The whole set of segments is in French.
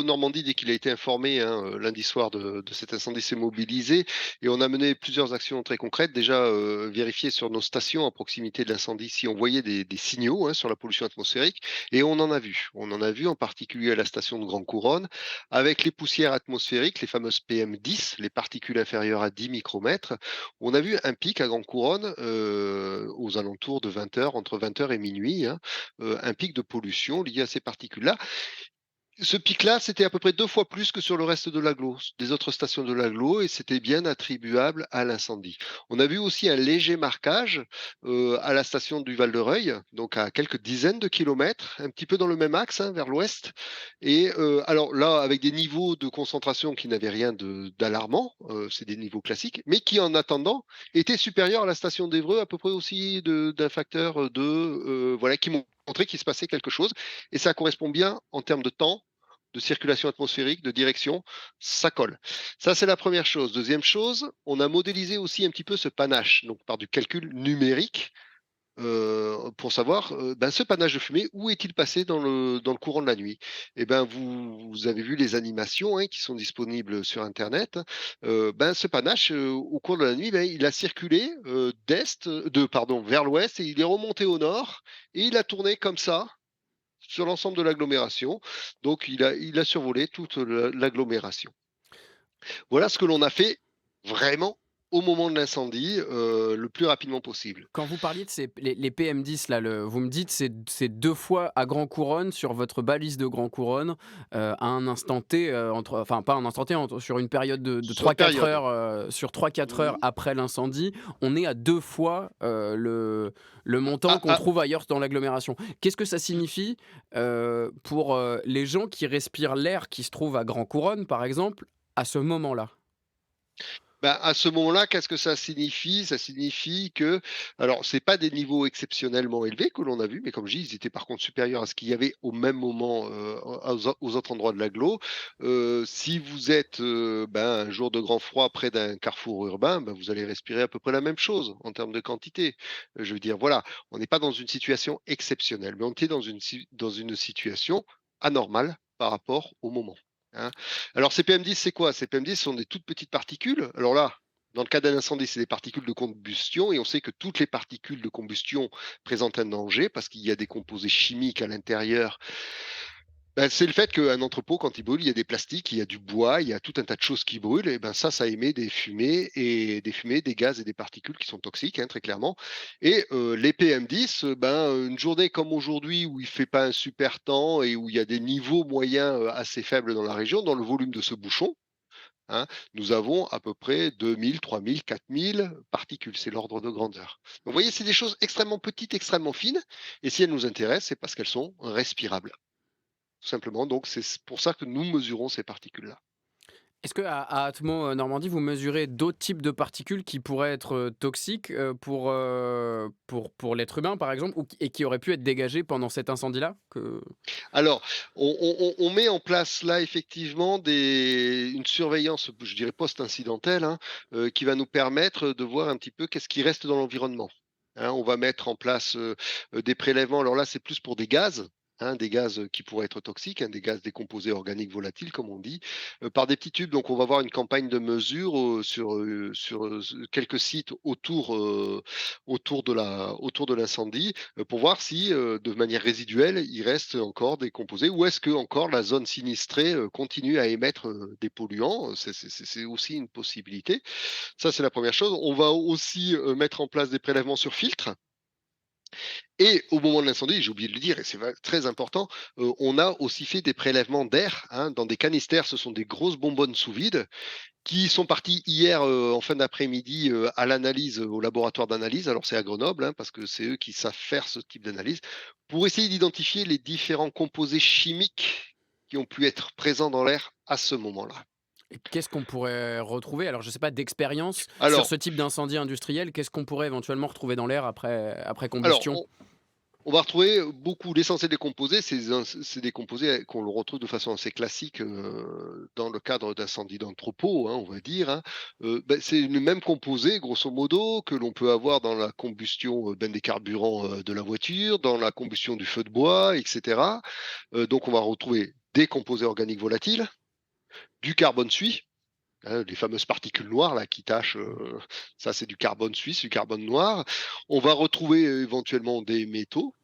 Normandie, dès qu'il a été informé, hein, lundi soir de cet incendie, s'est mobilisé et on a mené plusieurs actions très concrètes. Déjà, vérifier sur nos stations à proximité de l'incendie si on voyait des signaux, hein, sur la pollution atmosphérique et on en a vu. On en a vu en particulier à la station de Grande Couronne avec les poussières atmosphériques, les fameuses PM10, les particules inférieures à 10 micromètres. On a vu un pic à Grande Couronne, aux alentours de 20 heures, entre 20 heures et minuit, hein, un pic de pollution lié à ces particules-là. Ce pic-là, c'était à peu près 2 fois plus que sur le reste de l'agglo, des autres stations de l'agglo et c'était bien attribuable à l'incendie. On a vu aussi un léger marquage, à la station du Val-de-Reuil, donc à quelques dizaines de kilomètres, un petit peu dans le même axe, hein, vers l'ouest et alors là, avec des niveaux de concentration qui n'avaient rien d'alarmant, c'est des niveaux classiques, mais qui en attendant étaient supérieurs à la station d'Évreux à peu près aussi d'un facteur, voilà, qui montrait qu'il se passait quelque chose et ça correspond bien en termes de temps, de circulation atmosphérique, de direction, ça colle. Ça, c'est la première chose. Deuxième chose, on a modélisé aussi un petit peu ce panache, donc par du calcul numérique, pour savoir, ben, ce panache de fumée, où est-il passé dans le courant de la nuit? Et ben, vous avez vu les animations, hein, qui sont disponibles sur internet, hein. Ben, ce panache, au cours de la nuit, ben, il a circulé, vers l'ouest et il est remonté au nord et il a tourné comme ça sur l'ensemble de l'agglomération. Donc il a survolé toute l'agglomération. Voilà ce que l'on a fait vraiment au moment de l'incendie, le plus rapidement possible. Quand vous parliez de les PM10 là, vous me dites c'est 2 fois à Grand Couronne sur votre balise de Grand Couronne, à un instant T, enfin pas un instant T, sur une période de Sur une 3-4 période. heures, sur 3-4 heures Mmh. après l'incendie, on est à 2 fois, le montant Ah, qu'on ah, trouve ailleurs dans l'agglomération. Qu'est-ce que ça signifie, pour, les gens qui respirent l'air qui se trouve à Grand Couronne, par exemple, à ce moment-là? bah, à ce moment-là, qu'est-ce que ça signifie? Ça signifie que alors c'est pas des niveaux exceptionnellement élevés que l'on a vus, mais comme je dis, ils étaient par contre supérieurs à ce qu'il y avait au même moment, aux autres endroits de l'agglo. Si vous êtes, ben, un jour de grand froid près d'un carrefour urbain, ben, vous allez respirer à peu près la même chose en termes de quantité. Je veux dire, voilà, on n'est pas dans une situation exceptionnelle, mais on était dans une situation anormale par rapport au moment, hein. Alors ces PM10, c'est quoi? Ces PM10 sont des toutes petites particules. Alors là, dans le cas d'un incendie, c'est des particules de combustion et on sait que toutes les particules de combustion présentent un danger parce qu'il y a des composés chimiques à l'intérieur. Ben, c'est le fait qu'un entrepôt, quand il brûle, il y a des plastiques, il y a du bois, il y a tout un tas de choses qui brûlent et ben ça émet des fumées, des gaz et des particules qui sont toxiques, hein, très clairement. Et les PM10, ben, une journée comme aujourd'hui où il fait pas un super temps et où il y a des niveaux moyens, assez faibles dans la région, dans le volume de ce bouchon, hein, nous avons à peu près 2 000, 3 000, 4 000 particules. C'est l'ordre de grandeur. Donc, vous voyez, c'est des choses extrêmement petites, extrêmement fines. Et si elles nous intéressent, c'est parce qu'elles sont respirables. Tout simplement. Donc, pour ça que nous mesurons ces particules-là. Est-ce qu'à Atmo, Normandie, vous mesurez d'autres types de particules qui pourraient être, toxiques, pour l'être humain, par exemple, et qui auraient pu être dégagées pendant cet incendie-là? Alors, on met en place là effectivement une surveillance, je dirais post-incidentelle, hein, qui va nous permettre de voir un petit peu qu'est-ce qui reste dans l'environnement. Hein, on va mettre en place des prélèvements. Alors là, c'est plus pour des gaz qui pourraient être toxiques, hein, des gaz décomposés organiques volatiles, comme on dit, par des petits tubes. Donc, on va avoir une campagne de mesure sur quelques sites autour de l'incendie pour voir si, de manière résiduelle, il reste encore des composés ou est-ce que encore la zone sinistrée, continue à émettre, des polluants? C'est aussi une possibilité. Ça, c'est la première chose. On va aussi, mettre en place des prélèvements sur filtre et au moment de l'incendie, j'ai oublié de le dire et c'est très important, on a aussi fait des prélèvements d'air, hein, dans des canistères. Ce sont des grosses bonbonnes sous vide qui sont partis hier, en fin d'après-midi, à l'analyse, au laboratoire d'analyse. Alors c'est à Grenoble, hein, parce que c'est eux qui savent faire ce type d'analyse, pour essayer d'identifier les différents composés chimiques qui ont pu être présents dans l'air à ce moment-là. Et qu'est-ce qu'on pourrait retrouver? Alors, je sais pas, d'expérience sur Alors ce type d'incendie industriel, qu'est-ce qu'on pourrait éventuellement retrouver dans l'air après alors combustion? on va retrouver beaucoup l'essentiel des composés, c'est des composés qu'on le retrouve de façon assez classique, dans le cadre d'incendies d'entrepôt, hein, on va dire, hein. C'est le même composé grosso modo que l'on peut avoir dans la combustion, ben, des carburants, de la voiture, dans la combustion du feu de bois et cetera. Donc on va retrouver des composés organiques volatiles, du carbone suie, hein, les fameuses particules noires là qui tachent, ça c'est du carbone suisse, du carbone noir. On va retrouver, éventuellement des métaux,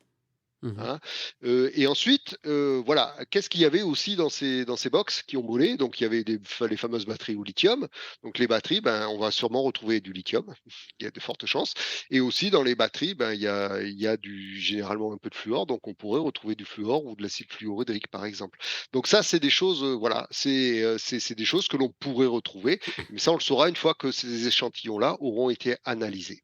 Mmh. hein, et ensuite, voilà, qu'est-ce qu'il y avait aussi dans ces box qui ont brûlé? Donc il y avait les fameuses batteries au lithium. Donc les batteries, ben, on va sûrement retrouver du lithium, il y a de fortes chances, et aussi dans les batteries, ben, il y a du généralement un peu de fluor, donc on pourrait retrouver du fluor ou de l'acide fluorhydrique, par exemple. Donc ça, c'est des choses, voilà, c'est des choses que l'on pourrait retrouver, mais ça, on le saura une fois que ces échantillons-là auront été analysés.